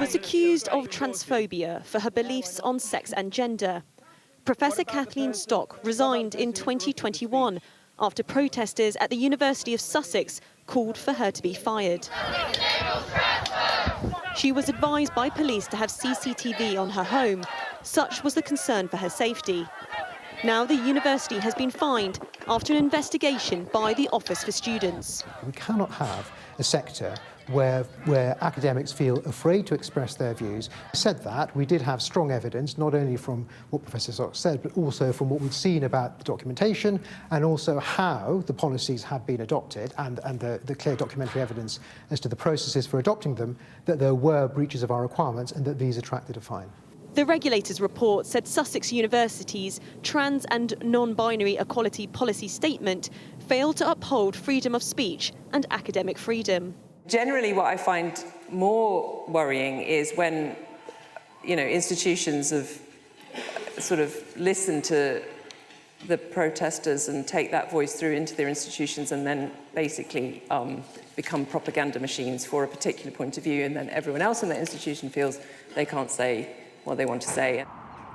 was accused of transphobia for her beliefs on sex and gender. Professor Kathleen Stock resigned in 2021 after protesters at the University of Sussex called for her to be fired. She was advised by police to have CCTV on her home. Such was the concern for her safety. Now the university has been fined after an investigation by the Office for Students. We cannot have a sector where academics feel afraid to express their views. Said that, we did have strong evidence, not only from what Professor Stock said, but also from what we've seen about the documentation and also how the policies have been adopted and the clear documentary evidence as to the processes for adopting them, that there were breaches of our requirements and that these attracted a fine. The regulator's report said Sussex University's trans and non-binary equality policy statement failed to uphold freedom of speech and academic freedom. Generally, what I find more worrying is when, institutions have sort of listened to the protesters and take that voice through into their institutions and then basically become propaganda machines for a particular point of view, and then everyone else in the institution feels they can't say what they want to say.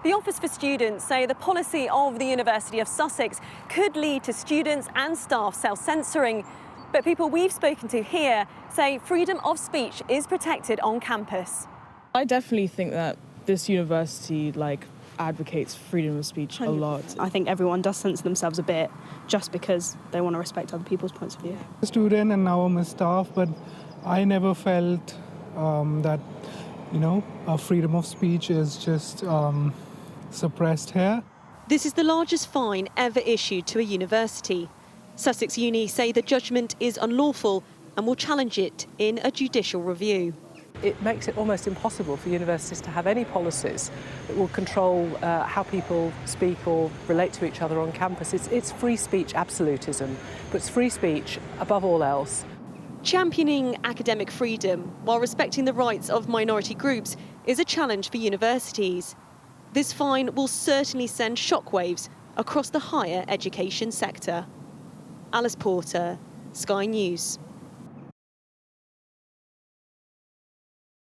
The Office for Students say the policy of the University of Sussex could lead to students and staff self-censoring. But people we've spoken to here say freedom of speech is protected on campus. I definitely think that this university advocates freedom of speech a lot. I think everyone does censor themselves a bit just because they want to respect other people's points of view. A student and now I'm a staff, but I never felt that, our freedom of speech is just suppressed here. This is the largest fine ever issued to a university. Sussex Uni say the judgment is unlawful and will challenge it in a judicial review. It makes it almost impossible for universities to have any policies that will control how people speak or relate to each other on campus. It's free speech absolutism, but it's free speech above all else. Championing academic freedom while respecting the rights of minority groups is a challenge for universities. This fine will certainly send shockwaves across the higher education sector. Alice Porter, Sky News.